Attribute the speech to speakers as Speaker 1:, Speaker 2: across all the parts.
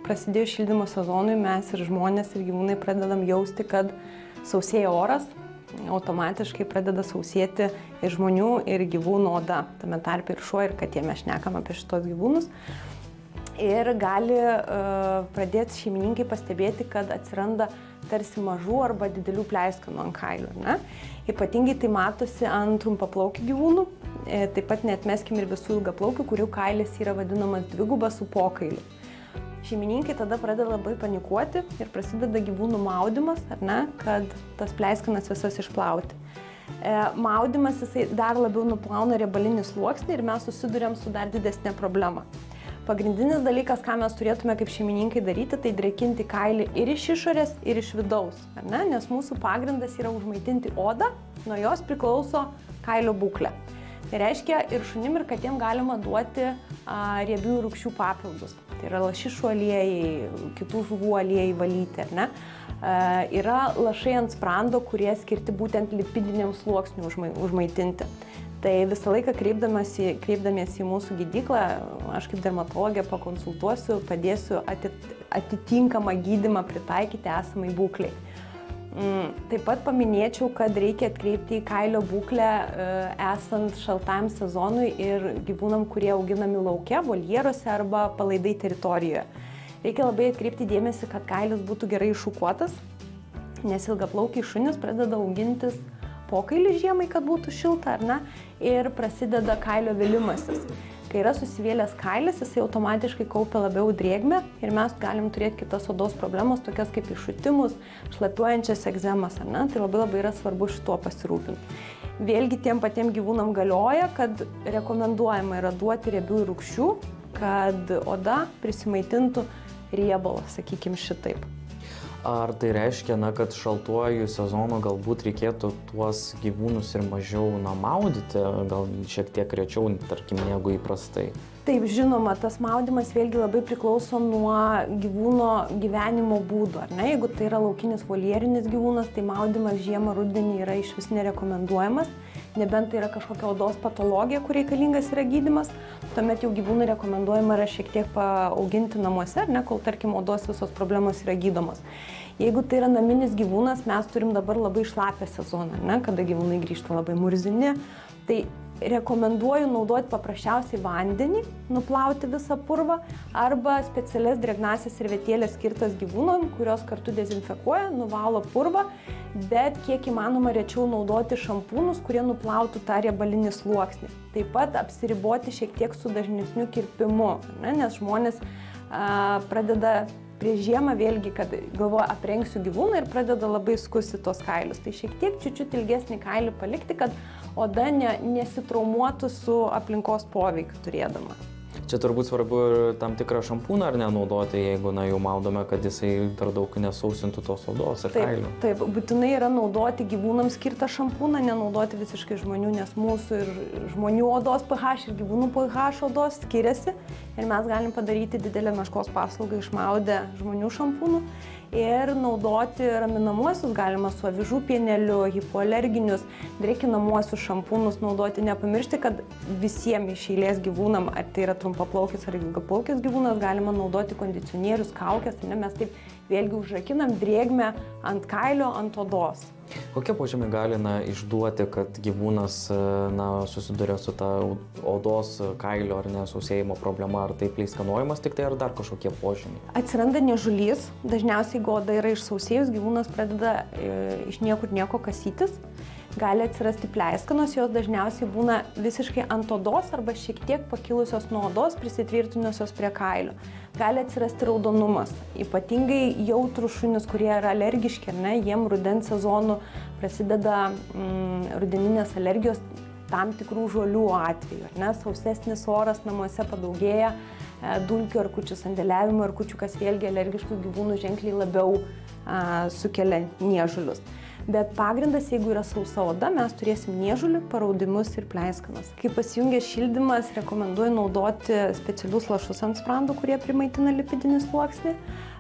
Speaker 1: prasidėjus šildymo sezonui mes ir žmonės ir gyvūnai pradedam jausti, kad sausėja oras, automatiškai pradeda sausėti ir žmonių, ir gyvūnų oda, tame tarpe ir šuo, ir katė, mes šnekam apie šitos gyvūnus. Ir gali pradėti šeimininkai pastebėti, kad atsiranda tarsi mažų arba didelių pleiskanų ant kailių. Ne? Ypatingai tai matosi ant trumpaplaukių gyvūnų, taip pat neatmeskim ir visų ilgaplaukių, kurių kailis yra vadinamas dvigubas su pokailiu. Šeimininkai tada pradeda labai panikuoti ir prasideda gyvūnų maudymas, ar ne, kad tas pleiskanas visas išplauti. Maudymas jisai dar labiau nuplauna riebalinį sluoksnį ir mes susiduriam su dar didesnė problema. Pagrindinis dalykas, ką mes turėtume kaip šeimininkai daryti, tai drėkinti kailį ir iš išorės, ir iš vidaus, ar ne? Nes mūsų pagrindas yra užmaitinti odą, nuo jos priklauso kailio būklė. Tai reiškia, ir šunim, ir katėm galima duoti riebiųjų rūgščių papildus. Tai yra lašišų aliejai, kitų žuvų aliejai valyti, ar ne? Yra lašai ant sprando, kurie skirti būtent lipidiniam sluoksniui užmaitinti. Tai visą laiką kreipdamiesi į mūsų gydyklą, aš kaip dermatologė pakonsultuosiu, padėsiu atitinkamą gydymą pritaikyti esamai būklei. Taip pat paminėčiau, kad reikia atkreipti į kailio būklę esant šaltam sezonui ir gyvūnam, kurie auginami lauke, voljeruose arba palaidai teritorijoje. Reikia labai atkreipti dėmesį, kad kailis būtų gerai iššukuotas, nes ilgaplaukiai šunys pradeda augintis pokailį žiemai, kad būtų šilta, ar ne, ir prasideda kailio vėlimasis. Kai yra susivėlęs kailis, jisai automatiškai kaupia labiau drėgmę ir mes galim turėti kitas odos problemas, tokias kaip iššutimus, šlapiuojančias egzemas, ar ne, tai labai yra svarbu šituo pasirūpinti. Vėlgi tiem patiem gyvūnam galioja, kad rekomenduojama yra duoti riebiųjų rūgščių, kad oda prisimaitintų riebalą, sakykim šitaip.
Speaker 2: Ar tai reiškia, kad šaltuoju sezonu galbūt reikėtų tuos gyvūnus ir mažiau maudyti, gal šiek tiek rečiau, tarkim, negu įprastai?
Speaker 1: Taip, žinoma, tas maudymas vėlgi labai priklauso nuo gyvūno gyvenimo būdo, ar ne? Jeigu tai yra laukinis voljerinis gyvūnas, tai maudymas žiemą, rudenį yra išvis nerekomenduojamas, nebent tai yra kažkokia odos patologija, kur reikalingas yra gydymas, tuomet jau gyvūnui rekomenduojama yra šiek tiek paauginti namuose, ar ne, kol tarkim odos visos problemos yra gydomos. Jeigu tai yra naminis gyvūnas, mes turim dabar labai šlapią sezoną, ne, kada gyvūnai grįžta labai murzini, tai rekomenduoju naudoti paprasčiausiai vandenį, nuplauti visą purvą arba specialias drėgnąsias servetėlės skirtas gyvūnam, kurios kartu dezinfekuoja, nuvalo purvą, bet kiek įmanoma rečiau naudoti šampūnus, kurie nuplautų tą riebalinį sluoksnį. Taip pat apsiriboti šiek tiek su dažnesniu kirpimu, ne, nes žmonės pradeda prieš žiemą vėlgi, kad galvoja aprengsiu gyvūną ir pradeda labai skusti tos kailius. Tai šiek tiek čiut ilgesnį kailį palikti, kad oda nesitraumuotų su aplinkos poveikiu turėdama.
Speaker 2: Čia turbūt svarbu ir tam tikrą šampūną ar nenaudoti, jeigu jau maudome, kad jisai per daug nesausintų tos odos ir kailių.
Speaker 1: Taip, būtinai yra naudoti gyvūnams skirtą šampūną, nenaudoti visiškai žmonių, nes mūsų ir žmonių odos pH ir gyvūnų pH odos skiriasi ir mes galim padaryti didelę meškos paslaugą išmaudę žmonių šampūnų ir naudoti raminamuosius galima su avižų pieneliu, hipoalerginius, drėkinamuosius šampūnus naudoti. Nepamiršti, kad visiems iš eilės gyvūnam, ar tai yra trumpaplaukis ar ilgaplaukis gyvūnas, galima naudoti kondicionierius, kaukes, ne, mes taip vėlgi užrakinam drėgmę ant kailio, ant odos.
Speaker 2: Kokie požymiai gali išduoti, kad gyvūnas susiduria su ta odos kailio ar nesausėjimo problema, ar tai pleiskanojimas tik tai, ar dar kažkokie požymiai?
Speaker 1: Atsiranda niežulys, dažniausiai jeigu oda yra išsausėjus, gyvūnas pradeda iš niekur nieko kasytis. Gali atsirasti pleiskanos, jos dažniausiai būna visiškai ant odos arba šiek tiek pakilusios nuo odos, prisitvirtinusios prie kailio. Gali atsirasti raudonumas. Ypatingai jautrūs šunys, kurie yra alergiški, ne, jiem rudens sezonu prasideda rudeninės alergijos tam tikrų žolių atveju. Ne, sausesnis oras namuose padaugėja dulkių erkučių, sandėliavimo erkučių, kas vėlgi alergiškų gyvūnų ženkliai labiau sukelia niežulius. Bet pagrindas, jeigu yra sausa oda, mes turėsim niežulį, paraudimus ir pleiskanas. Kai pasijungia šildymas, rekomenduoju naudoti specialius lašus ant sprandų, kurie primaitina lipidinį sluoksnį.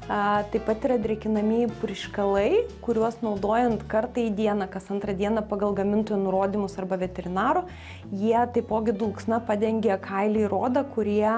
Speaker 1: Taip pat yra drėkinamieji purškalai, kuriuos naudojant kartą į dieną, kas antrą dieną pagal gamintojo nurodymus arba veterinaro. Jie taipogi dulksna padengia kailį ir odą, kurie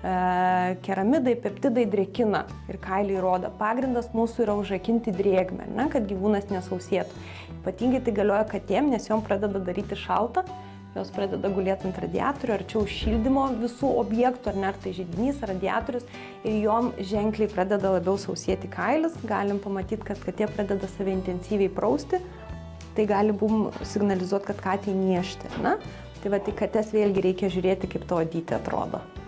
Speaker 1: keramidai, peptidai drėkina ir kailiai rodo. Pagrindas mūsų yra užrakinti drėgmę, ne, kad gyvūnas nesausėtų. Ypatingai tai galioja katėm, nes jom pradeda daryti šaltą, jos pradeda gulėti ant radiatorių, arčiau šildymo visų objektų, ar tai židinys, radiatorius, ir jom ženkliai pradeda labiau sausėti kailis. Galim pamatyti, kad katė pradeda save intensyviai prausti, tai gali signalizuoti, kad katė niežti, ne? Tai va, tai kates vėlgi reikia žiūrėti, kaip to odytė atrodo.